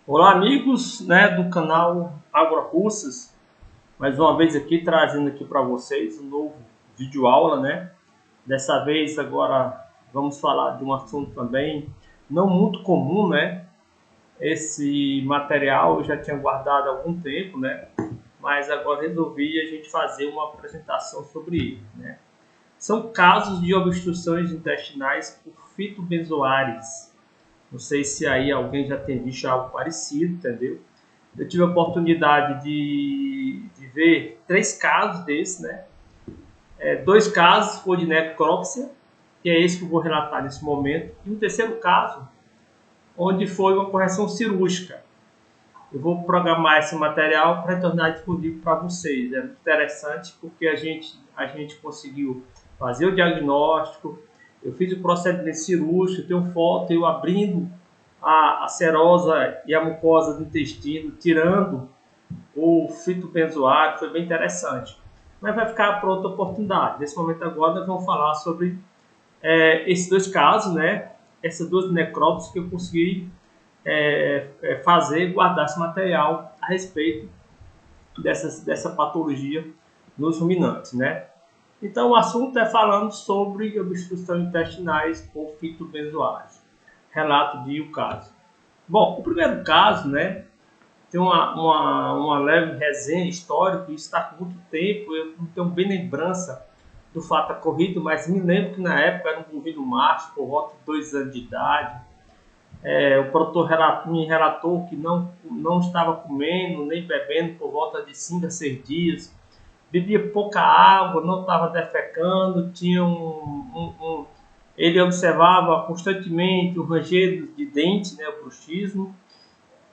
Olá, amigos, do canal AgroRussas, mais uma vez aqui trazendo aqui para vocês um novo vídeo aula, Dessa vez agora vamos falar de um assunto também não muito comum, Esse material eu já tinha guardado há algum tempo, Mas agora resolvi a gente fazer uma apresentação sobre ele, São casos de obstruções intestinais por fitobenzoares. Não sei se aí alguém já tem visto algo parecido, entendeu? Eu tive a oportunidade de ver 3 casos desses, dois casos foi de necrópsia, que é esse que eu vou relatar nesse momento, e um terceiro caso, onde foi uma correção cirúrgica. Eu vou programar esse material para tornar disponível para vocês. É muito interessante porque a gente conseguiu fazer o diagnóstico, eu fiz o procedimento cirúrgico, tenho foto, eu abrindo a serosa e a mucosa do intestino, tirando o fitobenzoário, foi bem interessante. Mas vai ficar para outra oportunidade. Nesse momento agora nós vamos falar sobre esses 2 casos, essas 2 necrópsias que eu consegui fazer, guardar esse material a respeito dessa patologia nos ruminantes, Então o assunto é falando sobre obstrução intestinais por fitobenzoares. Relato de o caso. Bom, o primeiro caso, tem uma leve resenha histórica, isso está com muito tempo, eu não tenho bem lembrança do fato ocorrido, mas me lembro que na época era um bovino macho, por volta de 2 anos de idade. O produtor me relatou que não estava comendo nem bebendo por volta de 5 a 6 dias, bebia pouca água, não estava defecando, tinha ele observava constantemente o ranger de dente, o bruxismo,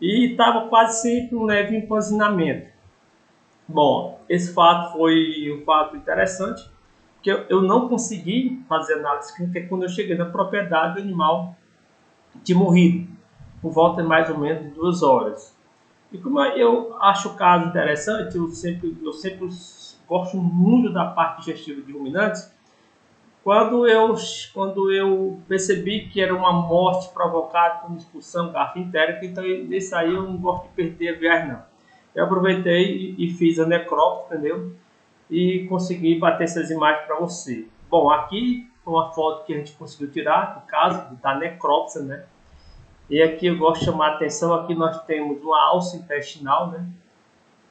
e estava quase sempre um leve empanzinamento. Bom, esse fato foi um fato interessante, porque eu não consegui fazer análise clínica quando eu cheguei na propriedade do animal tinha morrido, por volta de mais ou menos 2 horas. E como eu acho o caso interessante, eu sempre gosto muito da parte digestiva de ruminantes. Quando eu percebi que era uma morte provocada por uma expulsão gastroentérica, então desse aí eu não gosto de perder a viagem, não. Eu aproveitei e fiz a necrópsia, entendeu? E consegui bater essas imagens para você. Bom, aqui uma foto que a gente conseguiu tirar, no caso da necrópsia, E aqui eu gosto de chamar a atenção, aqui nós temos uma alça intestinal,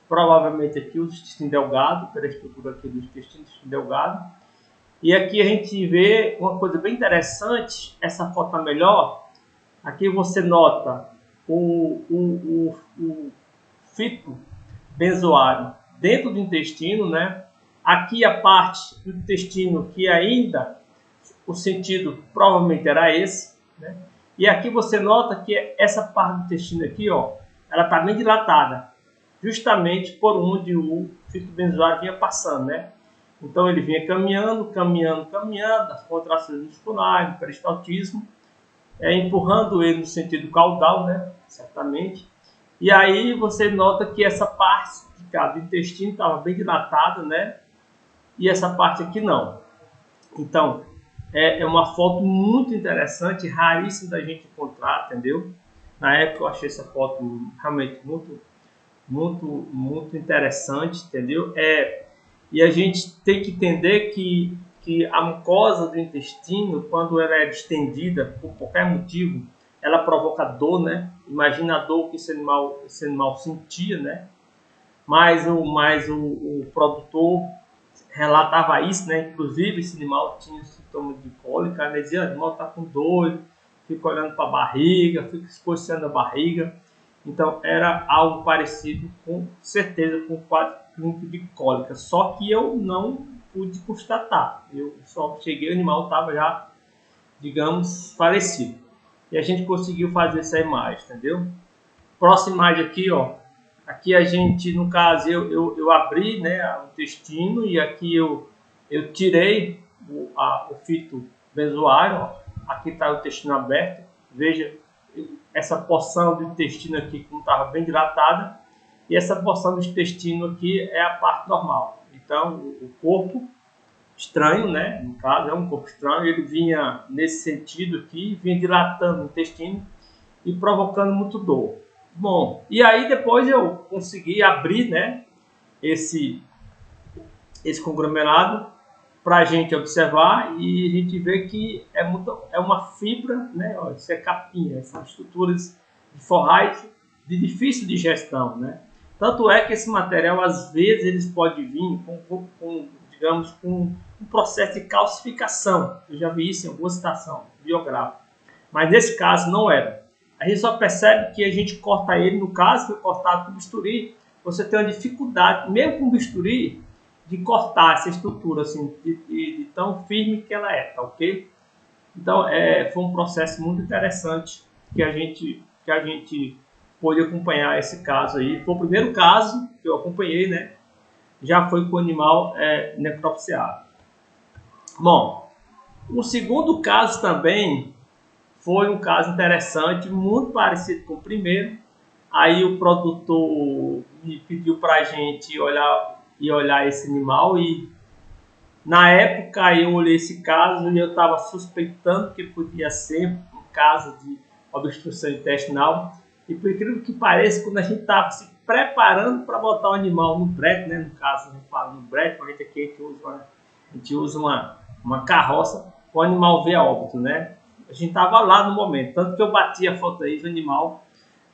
Provavelmente aqui o intestino delgado, pela estrutura aqui do intestino delgado. E aqui a gente vê uma coisa bem interessante, essa foto está melhor. Aqui você nota o fitobenzoário dentro do intestino, Aqui a parte do intestino que ainda o sentido provavelmente era esse, E aqui você nota que essa parte do intestino aqui, ela está bem dilatada, justamente por onde o fitobenzoário vinha passando, Então ele vinha caminhando, as contrações musculares, o peristaltismo, empurrando ele no sentido caudal, certamente. E aí você nota que essa parte do intestino estava bem dilatada, E essa parte aqui não. Então, é uma foto muito interessante, raríssima da gente encontrar, entendeu? Na época eu achei essa foto realmente muito interessante, entendeu? E a gente tem que entender que a mucosa do intestino, quando ela é distendida por qualquer motivo, ela provoca dor, Imagina a dor que esse animal sentia, Mas o produtor relatava isso, Inclusive esse animal tinha sintomas de cólica, Ele dizia: o animal está com dor, fica olhando para a barriga, fica escoçando a barriga. Então era algo parecido, com certeza, com o quadro clínico de cólica. Só que eu não pude constatar. Eu só cheguei, o animal estava já, digamos, falecido. E a gente conseguiu fazer essa imagem, entendeu? Próxima imagem aqui, Aqui a gente, no caso, eu abri, o intestino, e aqui eu tirei o fitobenzoário, Aqui está o intestino aberto. Veja essa porção do intestino aqui que não estava bem dilatada, e essa porção do intestino aqui é a parte normal. Então o corpo estranho, no caso é um corpo estranho, ele vinha nesse sentido aqui, vinha dilatando o intestino e provocando muito dor. Bom, e aí depois eu consegui abrir, né, esse conglomerado para a gente observar e a gente vê que é uma fibra, né, ó, isso é capinha, são estruturas de forragem de difícil digestão, né? Tanto é que esse material, às vezes, eles podem vir digamos, com um processo de calcificação. Eu já vi isso em alguma citação biográfica. Mas nesse caso não era. A gente só percebe que a gente corta ele, no caso, foi cortado com bisturi, você tem uma dificuldade, mesmo com bisturi, de cortar essa estrutura, assim, de tão firme que ela é, tá ok? Então, foi um processo muito interessante que a gente pôde acompanhar esse caso aí. Foi o primeiro caso que eu acompanhei, né? Já foi com o animal necropsiado. Bom, o segundo caso também foi um caso interessante, muito parecido com o primeiro. Aí o produtor me pediu para a gente olhar esse animal e na época eu olhei esse caso e eu estava suspeitando que podia ser um caso de obstrução intestinal. E por incrível que pareça, quando a gente estava se preparando para botar o animal no brete, né? No caso, a gente fala no brete, a gente aqui a gente usa uma carroça, o animal veio a óbito, né? A gente estava lá no momento, tanto que eu bati a foto aí do animal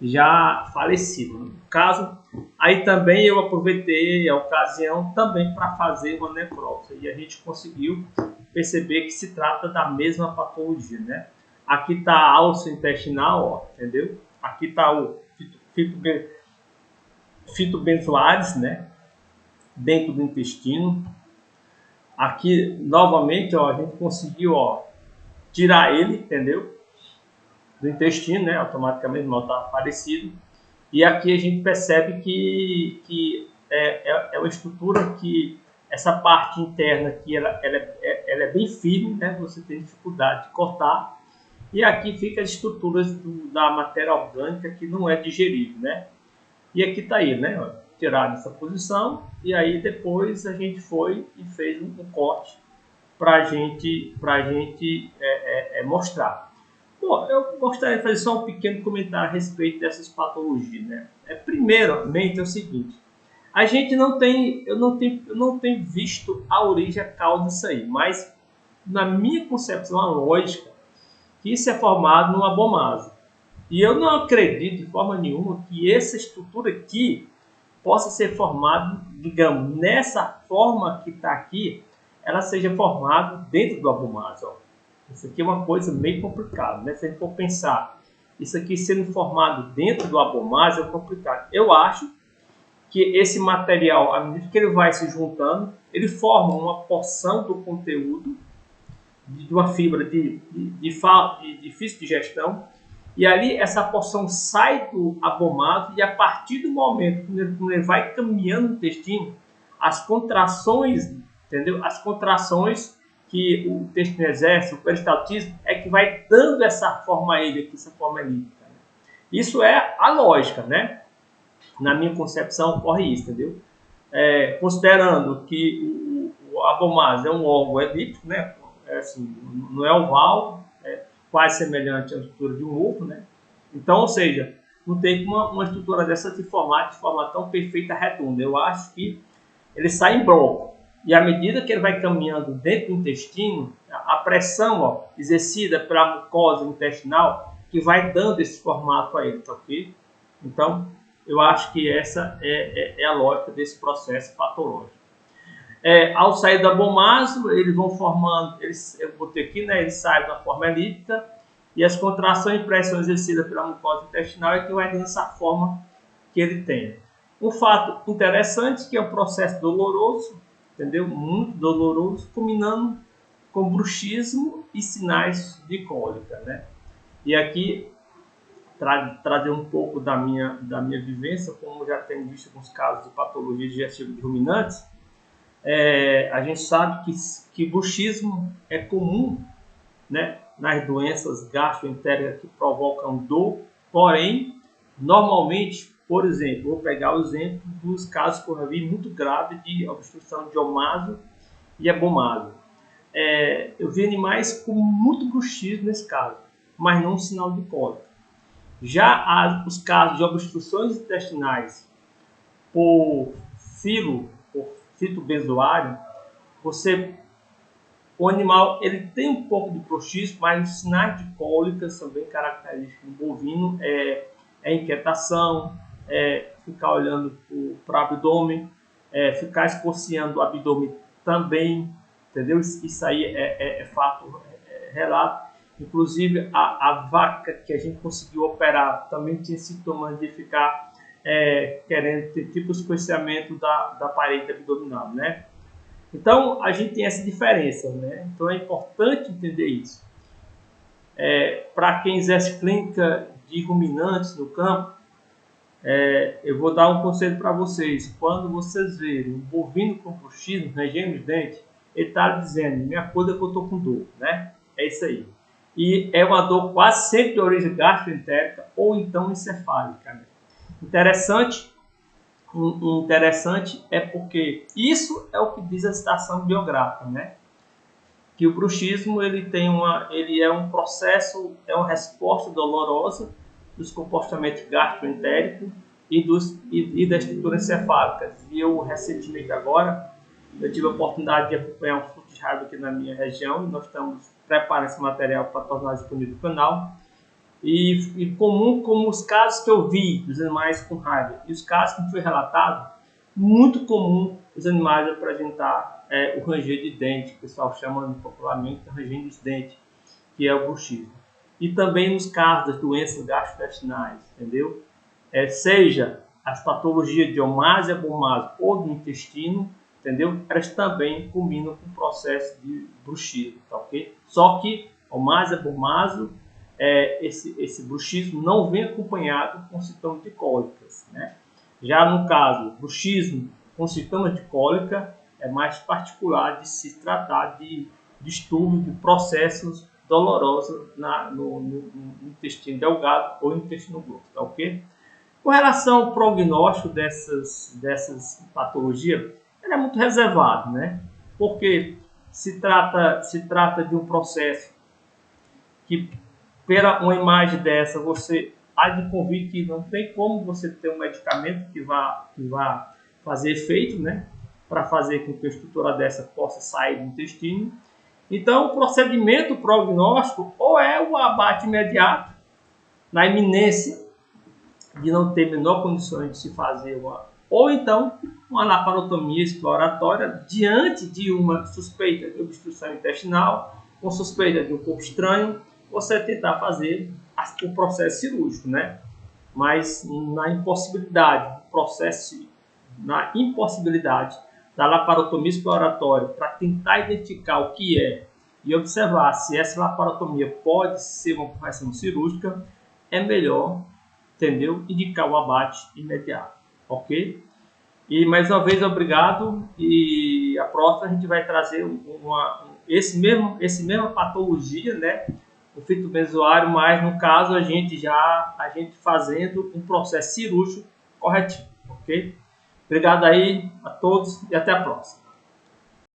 já falecido. No caso, aí também eu aproveitei a ocasião também para fazer uma necrópsia e a gente conseguiu perceber que se trata da mesma patologia, né? Aqui está a alça intestinal, ó, entendeu? Aqui está o fitobenzoares, né? Dentro do intestino. Aqui, novamente, ó, a gente conseguiu, ó, tirar ele, entendeu? Do intestino, né? Automaticamente o mal está aparecido. E aqui a gente percebe que é uma estrutura que essa parte interna aqui ela é bem firme, né? Você tem dificuldade de cortar. E aqui fica as estruturas da matéria orgânica que não é digerível, né? E aqui está aí, né? Tirado essa posição e aí depois a gente foi e fez um corte para a gente mostrar. Bom, eu gostaria de fazer só um pequeno comentário a respeito dessas patologias, né? Primeiramente é o seguinte, a gente eu não tenho visto a origem, a causa disso aí, mas na minha concepção, a lógica, que isso é formado numa abomasum. E eu não acredito de forma nenhuma que essa estrutura aqui possa ser formada, digamos, nessa forma que está aqui, ela seja formada dentro do abomasum. Isso aqui é uma coisa meio complicada, né? Se a gente for pensar, isso aqui sendo formado dentro do abomasum é complicado. Eu acho que esse material, à medida que ele vai se juntando, ele forma uma porção do conteúdo de uma fibra de difícil digestão, e ali essa porção sai do abomasum e a partir do momento quando ele vai caminhando no intestino, as contrações, entendeu? As contrações que o intestino exerce, o peristaltismo, é que vai dando essa forma a ele aqui, essa forma elíptica. Isso é a lógica, né? Na minha concepção ocorre isso, entendeu? Considerando que o abomasum é um órgão elíptico, né? Assim, não é oval, é quase semelhante à estrutura de um ovo, né? Então, ou seja, não tem uma estrutura dessa de forma tão perfeita redonda. Eu acho que ele sai em bloco. E à medida que ele vai caminhando dentro do intestino, a pressão, ó, exercida pela mucosa intestinal, que vai dando esse formato a ele, tá ok? Então, eu acho que essa é a lógica desse processo patológico. Ao sair do abomasum, eles vão formando, eu botei aqui, né, eles saem da forma elíptica, e as contrações e pressões exercidas pela mucosa intestinal é que vai dando essa forma que ele tem. Um fato interessante que é um processo doloroso, entendeu? Muito doloroso, culminando com bruxismo e sinais de cólica, né? E aqui trazer um pouco da minha vivência, como já tenho visto alguns casos de patologia digestiva de ruminantes, a gente sabe que bruxismo é comum, né, nas doenças gastroentéricas que provocam dor, porém, normalmente, por exemplo, vou pegar o exemplo dos casos que eu vi muito graves de obstrução de omaso e abomasum. Eu vi animais com muito bruxismo nesse caso, mas não um sinal de cólica. Já os casos de obstruções intestinais por fitobenzoário, o animal ele tem um pouco de bruxismo, mas os sinais de cólicas são bem característicos do bovino, inquietação, ficar olhando para o abdômen, ficar escociando o abdômen também, entendeu? Isso aí é fato, relato. Inclusive a vaca que a gente conseguiu operar também tinha sintomas de ficar querendo ter tipo escoceamento da parede abdominal, né? Então, a gente tem essa diferença, né? Então, é importante entender isso. Para quem exerce clínica de ruminantes no campo, eu vou dar um conselho para vocês. Quando vocês verem um bovino com bruxismo, regendo os dentes, ele está dizendo, minha coisa é que eu estou com dor, né? É isso aí. E é uma dor quase sempre de origem gastroentérica ou então encefálica, né? Interessante é porque isso é o que diz a citação bibliográfica, né? Que o bruxismo ele é um processo, é uma resposta dolorosa dos comportamentos gastroentéricos e da estrutura encefálica. E eu recentemente agora eu tive a oportunidade de acompanhar um surto de raiva aqui na minha região e nós estamos preparando esse material para tornar disponível no canal. E comum como os casos que eu vi dos animais com raiva e os casos que foi relatado, muito comum os animais apresentar o ranger de dente, que o pessoal chama popularmente de ranger dos dentes, que é o bruxismo. E também nos casos das doenças gastrointestinais, entendeu? Seja as patologias de omásia, abomásia ou do intestino, entendeu? Elas também combinam com o processo de bruxismo, tá ok? Só que omásia, abomásia, esse bruxismo não vem acompanhado com sintomas de cólicas, né? Já no caso, bruxismo com sintomas de cólica, é mais particular de se tratar de distúrbio de processos dolorosos no intestino delgado ou intestino grosso, tá ok? Com relação ao prognóstico dessas patologias, ele é muito reservado, né? Porque se trata de um processo que, pela uma imagem dessa, você há de convir que não tem como você ter um medicamento que vá fazer efeito, né? Para fazer com que a estrutura dessa possa sair do intestino. Então, o procedimento prognóstico ou é o abate imediato, na iminência de não ter menor condições de se fazer ou então uma laparotomia exploratória diante de uma suspeita de obstrução intestinal, com suspeita de um corpo estranho, você tentar fazer o processo cirúrgico, né? Mas na impossibilidade da laparotomia exploratória para tentar identificar o que é e observar se essa laparotomia pode ser uma correção cirúrgica, é melhor, entendeu? Indicar o abate imediato, ok? E mais uma vez, obrigado. E a próxima a gente vai trazer esse mesma patologia, né? O fitobenzoário, mas no caso a gente fazendo um processo cirúrgico corretivo, ok? Obrigado aí a todos e até a próxima.